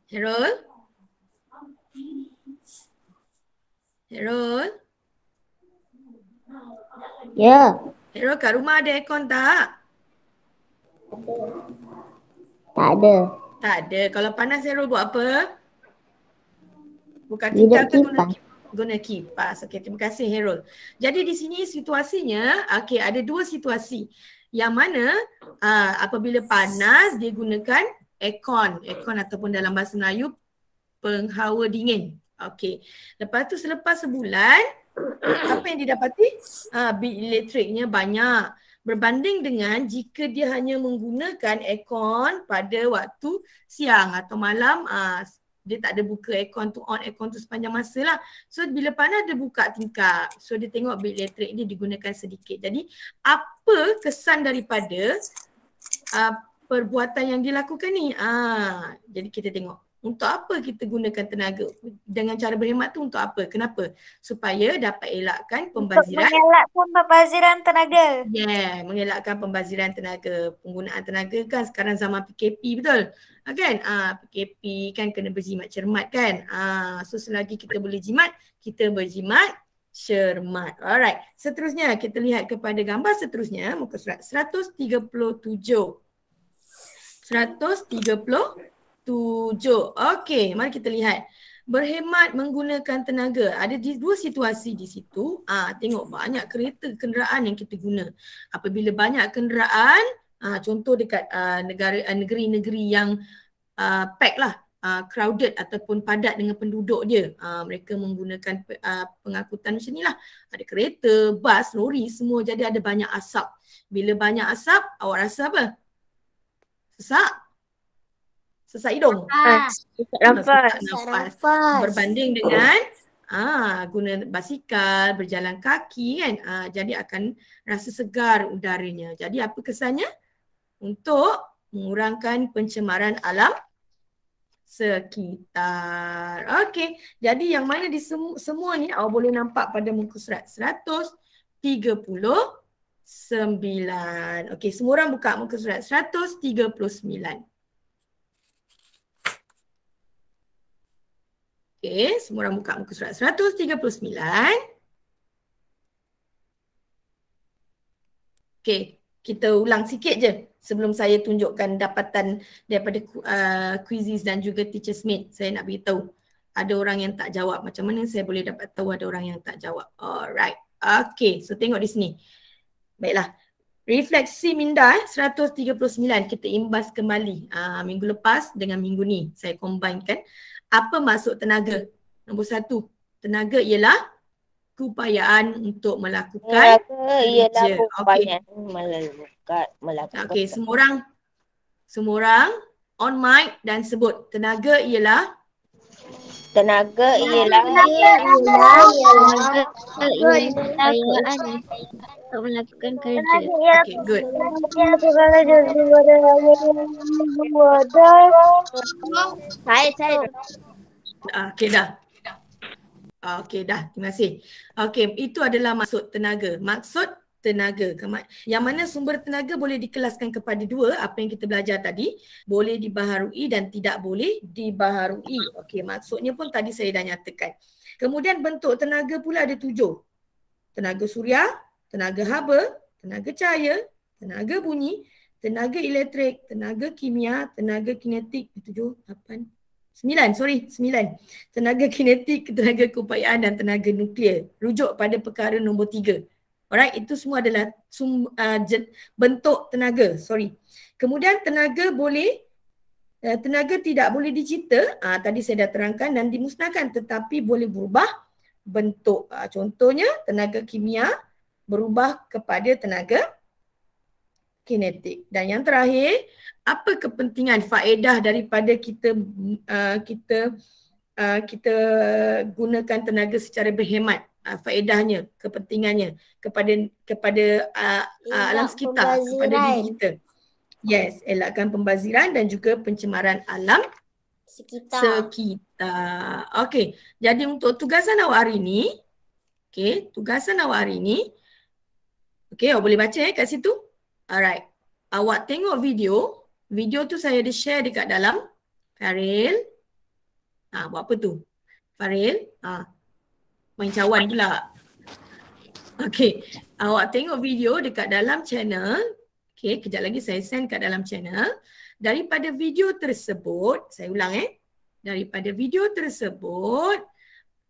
Harold? Harold? Ya. Harold kat rumah ada aircon tak? Tak ada. Tak ada. Kalau panas Harold buat apa? Buka Hidup tingkap ke kipas. guna kipas. Okey, terima kasih Harold. Jadi di sini situasinya, okey, ada dua situasi. Yang mana apabila panas dia gunakan aircon. Aircon ataupun dalam bahasa Melayu penghawa dingin. Okey. Lepas tu selepas sebulan apa yang didapati? Bil elektriknya banyak. Berbanding dengan jika dia hanya menggunakan aircon pada waktu siang atau malam, dia tak ada buka aircon tu, on aircon tu sepanjang masa lah. So bila panas dia buka tingkap. So dia tengok bil elektrik ni digunakan sedikit. Jadi apa kesan daripada perbuatan yang dilakukan ni? Jadi kita tengok. Untuk apa kita gunakan tenaga? Dengan cara berhemat tu untuk apa? Kenapa? Supaya dapat elakkan pembaziran. Untuk mengelakkan pembaziran tenaga. Yeah, mengelakkan pembaziran tenaga. Penggunaan tenaga kan sekarang zaman PKP, betul? Kan? PKP kan kena berjimat cermat kan? So selagi kita boleh jimat, kita berjimat cermat. Alright. Seterusnya kita lihat kepada gambar seterusnya. Muka surat 137. 137. Okey, mari kita lihat. Berhemat menggunakan tenaga. Ada dua situasi di situ. Tengok banyak kereta, kenderaan yang kita guna. Apabila banyak kenderaan, contoh dekat negeri-negeri yang pack lah, crowded ataupun padat dengan penduduk dia. Mereka menggunakan pengangkutan macam ni lah. Ada kereta, bas, lori semua, jadi ada banyak asap. Bila banyak asap, awak rasa apa? Sesak? Sesak hidung. Sesak nafas. Berbanding dengan guna basikal, berjalan kaki kan. Jadi akan rasa segar udaranya. Jadi apa kesannya? Untuk mengurangkan pencemaran alam sekitar. Okey. Jadi yang mana di semua ni awak boleh nampak pada muka surat 139. Okey, semua orang buka muka surat 139. Okey, semua orang buka muka surat 139. Okey, kita ulang sikit je sebelum saya tunjukkan dapatan daripada quizzes dan juga teacher's mate. Saya nak beritahu ada orang yang tak jawab. Macam mana saya boleh dapat tahu ada orang yang tak jawab? Alright. Okey, so tengok di sini. Baiklah. Refleksi minda 139 kita imbas kembali minggu lepas dengan minggu ni. Saya combinekan. Apa maksud tenaga? Nombor 1, tenaga ialah keupayaan untuk melakukan kerja. Okey, semua orang on mic dan sebut tenaga ialah Tenaga ialah kekayaan untuk melakukan kerja. Okay, good. Saya. Okay, dah. Okay, dah. Terima kasih. Okay, itu adalah maksud tenaga. Maksud tenaga. Yang mana sumber tenaga boleh dikelaskan kepada dua, apa yang kita belajar tadi. Boleh dibaharui dan tidak boleh dibaharui. Okay, maksudnya pun tadi saya dah nyatakan. Kemudian bentuk tenaga pula ada 7. Tenaga suria, tenaga haba, tenaga cahaya, tenaga bunyi, tenaga elektrik, tenaga kimia, tenaga kinetik. 7, 8, 9. Tenaga kinetik, tenaga keupayaan dan tenaga nuklear. Rujuk pada perkara nombor 3. Alright, itu semua adalah bentuk tenaga. Kemudian tenaga tidak boleh dicipta. Tadi saya dah terangkan dan dimusnahkan, tetapi boleh berubah bentuk. Contohnya tenaga kimia berubah kepada tenaga kinetik. Dan yang terakhir, apa kepentingan faedah daripada kita gunakan tenaga secara berhemat? Faedahnya, kepentingannya kepada alam sekitar, kepada diri kita. Yes, elakkan pembaziran dan juga pencemaran alam sekitar. Okey, jadi untuk tugasan awak hari ini, okey, awak boleh baca kat situ. Alright, awak tengok video tu saya ada share dekat dalam. Faril, buat apa tu? Faril, main cawan pula. Okey, awak tengok video dekat dalam channel. Okey, kejap lagi saya send kat dalam channel. Daripada video tersebut, saya ulang daripada video tersebut,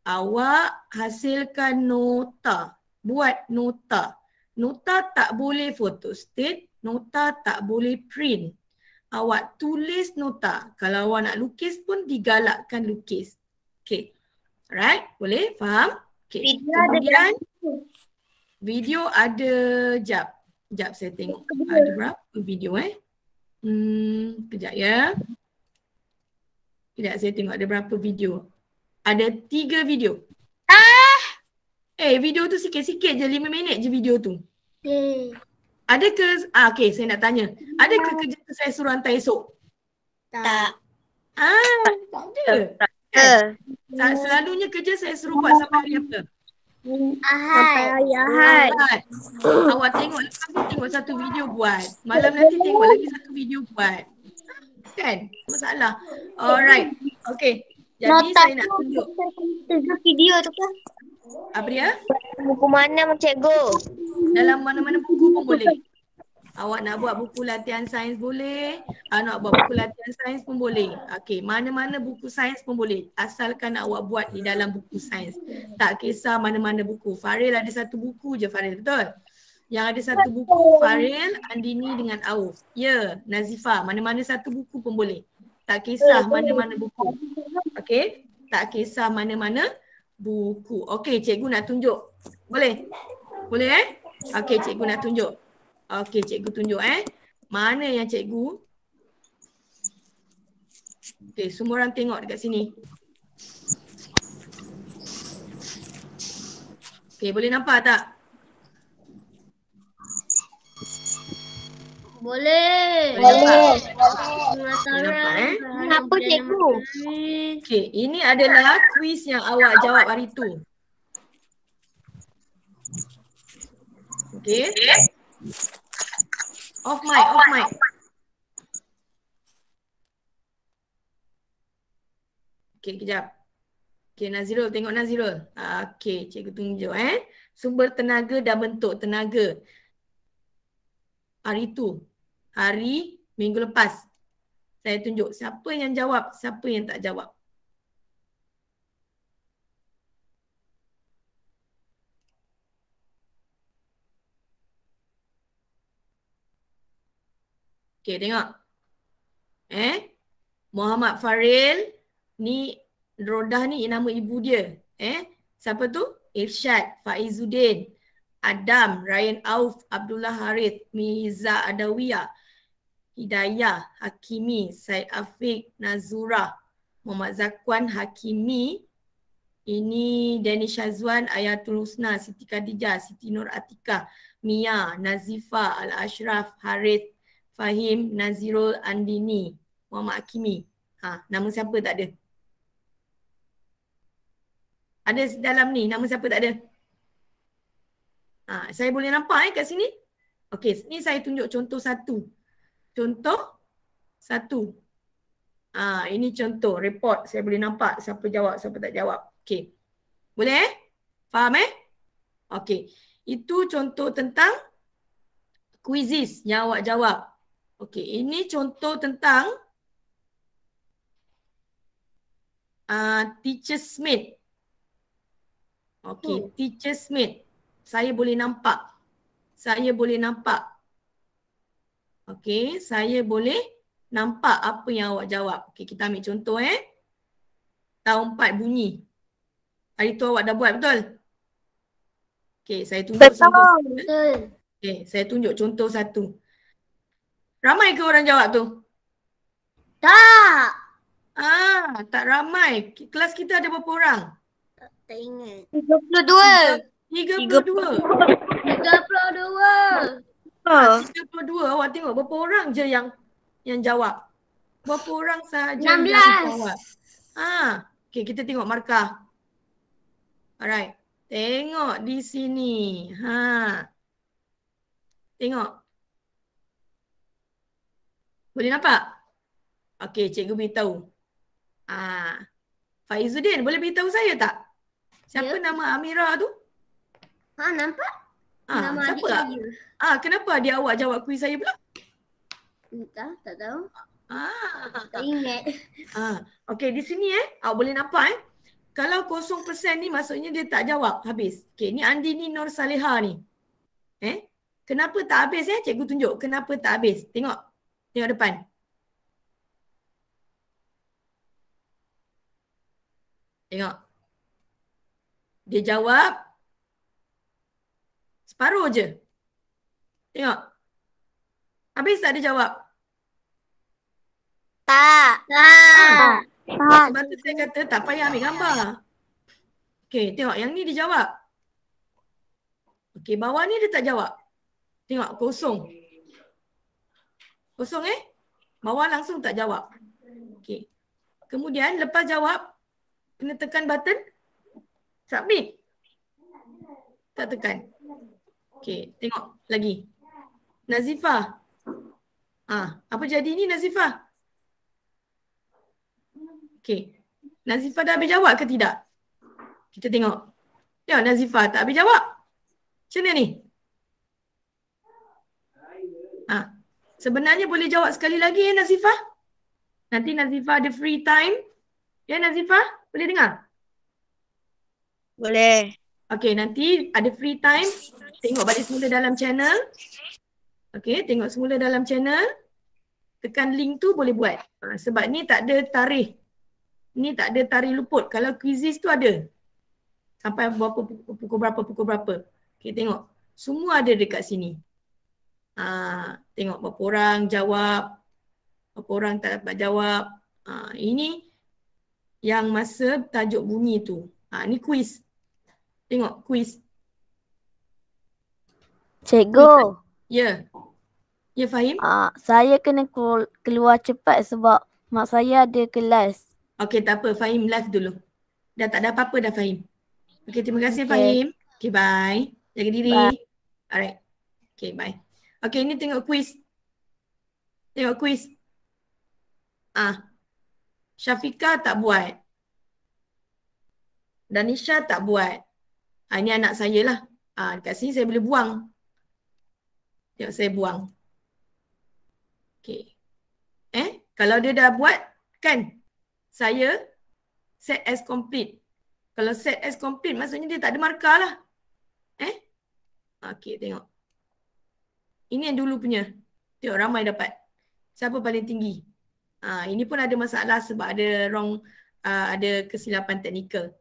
awak hasilkan nota. Buat nota. Nota tak boleh photostat, nota tak boleh print. Awak tulis nota. Kalau awak nak lukis pun digalakkan lukis. Okey. Alright, boleh? Faham? Okay. Kemudian video ada, Sekejap saya tengok ada berapa video kejap ya. Kejap saya tengok ada berapa video. Ada 3 video. Video tu sikit-sikit je, 5 minit je video tu. Ada ke, okay, saya nak tanya. Ada ke kerja tu saya suruh hantar esok? Tak. Tak ada. Selalunya kerja saya suruh buat sampai hari apa? Ahad. Awak tengok lepas tu tengok satu video buat. Malam nanti tengok lagi satu video buat. Kan? Masalah. Alright. Okay. Jadi saya nak tunjuk. Video tu kan? Apa dia? Buku mana cikgu? Dalam mana-mana buku pun boleh. Awak nak buat buku latihan sains boleh. Nak buat buku latihan sains pun boleh. Okey, mana-mana buku sains pun boleh. Asalkan awak buat di dalam buku sains. Tak kisah mana-mana buku. Faril ada satu buku je Faril, betul? Yang ada satu buku Faril, Andini dengan Auf. Ya, Nazifah. Mana-mana satu buku pun boleh. Tak kisah mana-mana buku. Okey? Tak kisah mana-mana buku. Okey, cikgu nak tunjuk. Boleh? Boleh Okey, cikgu nak tunjuk. Okey, cikgu tunjuk Mana yang cikgu? Okey, semua orang tengok dekat sini. Okey, boleh nampak tak? Boleh. Nampak Kenapa cikgu? Okey, ini adalah kuis yang awak jawab hari tu. Okey. Off mic. Okey, kejap. Okey, Nazirul, tengok Nazirul. Okey, cikgu tunjuk sumber tenaga dan bentuk tenaga. Hari tu, hari minggu lepas. Saya tunjuk siapa yang jawab, siapa yang tak jawab. Okey, tengok. Muhammad Faril, ni Rodah ni nama ibu dia. Siapa tu? Irsyad, Faizuddin, Adam, Ryan Auf, Abdullah Harith, Miza Adawiyah, Hidayah, Hakimi, Said Afiq, Nazura, Muhammad Zakwan Hakimi. Ini Danny Shazwan, Ayatul Husna, Siti Khadijah, Siti Nur Atika, Mia, Nazifa, Al-Ashraf, Harith, Fahim, Nazirul Andini, Muhammad Hakimi. Nama siapa tak ada? Ada dalam ni, nama siapa tak ada? Saya boleh nampak kat sini? Okey, ni saya tunjuk contoh satu. Contoh satu. Ini contoh report. Saya boleh nampak siapa jawab, siapa tak jawab. Okey. Boleh? Faham Okey. Itu contoh tentang quizzes yang awak jawab. Okey, ini contoh tentang teacher's mate. Okey, teacher's mate. Saya boleh nampak. Saya boleh nampak. Okey, saya boleh nampak apa yang awak jawab. Okey, kita ambil contoh Tahun 4 bunyi. Hari tu awak dah buat betul? Okey, saya tunjuk contoh. Betul. Okey, saya tunjuk contoh satu. Ramai ke orang jawab tu? Tak. Tak ramai. Kelas kita ada berapa orang? Tak ingat. 32. 32. 32. 32. Awak tengok berapa orang je yang jawab. Berapa orang sahaja yang 16. jawab. Okey, kita tengok markah. Alright. Tengok di sini. Tengok. Boleh nampak? Okey, cikgu beritahu. Faizuddin, boleh beritahu saya tak? Siapa nama Amira tu? Nampak? Nama siapa? adik saya. Kenapa adik awak jawab kuis saya pula? Entah, tak tahu. Tak ingat. Okey, di sini awak boleh nampak kalau 0% ni maksudnya dia tak jawab habis. Okey, ni Andini Nur Saleha ni. Kenapa tak habis cikgu tunjuk kenapa tak habis. Tengok. Tengok depan. Tengok. Dia jawab separuh je. Tengok. Habis tak dia jawab? Tak. Sebab tu saya kata tak payah ambil gambar. Okey, tengok yang ni dia jawab. Okey, bawah ni dia tak jawab. Tengok, kosong. Kosong Bawah langsung tak jawab. Okey. Kemudian lepas jawab, kena tekan button submit. Tak tekan. Okey, tengok lagi. Nazifah. Apa jadi ni Nazifah? Okey. Nazifah dah habis jawab ke tidak? Kita tengok. Tengok Nazifah tak habis jawab. Macam mana ni? Sebenarnya boleh jawab sekali lagi Nazifah. Nanti Nazifah ada free time. Ya Nazifah, boleh dengar? Boleh. Okey, nanti ada free time. Tengok balik semula dalam channel. Okey, tengok semula dalam channel. Tekan link tu boleh buat. Sebab ni tak ada tarikh. Ni tak ada tarikh luput. Kalau quizzes tu ada. Sampai pukul berapa. Okey, tengok. Semua ada dekat sini. Tengok berapa orang jawab. Berapa orang tak dapat jawab. Ini yang masa tajuk bunyi tu. Ni quiz. Tengok quiz. Cikgu. Ya. Ya Fahim? Saya kena keluar cepat sebab mak saya ada kelas. Okey, tak apa. Fahim live dulu. Dah tak ada apa-apa dah Fahim. Okey, terima kasih Fahim. Okey, bye. Jaga diri. Bye. Alright. Okey, bye. Okey, ini tengok quiz. Tengok quiz. Syafiqah tak buat. Danisha tak buat. Ini anak saya lah. Dekat sini saya boleh buang. Tengok saya buang. Okey. Kalau dia dah buat, kan? Saya set as complete. Kalau set as complete, maksudnya dia tak ada markah lah. Okey, tengok. Ini yang dulu punya. Tengok ramai dapat. Siapa paling tinggi? Ini pun ada masalah sebab ada ada kesilapan teknikal.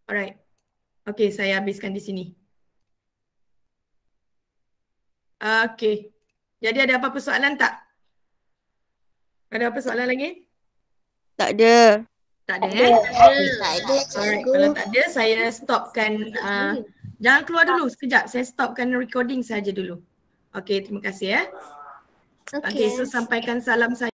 Alright. Okey, saya habiskan di sini. Okey. Jadi ada apa-apa soalan tak? Ada apa soalan lagi? Tak ada. Tak ada Tak ada, Alright, cikgu. kalau tak ada saya stopkan. Jangan keluar dulu sekejap. Saya stopkan recording saja dulu. Okey, terima kasih ya. Okey, so sampaikan salam saya.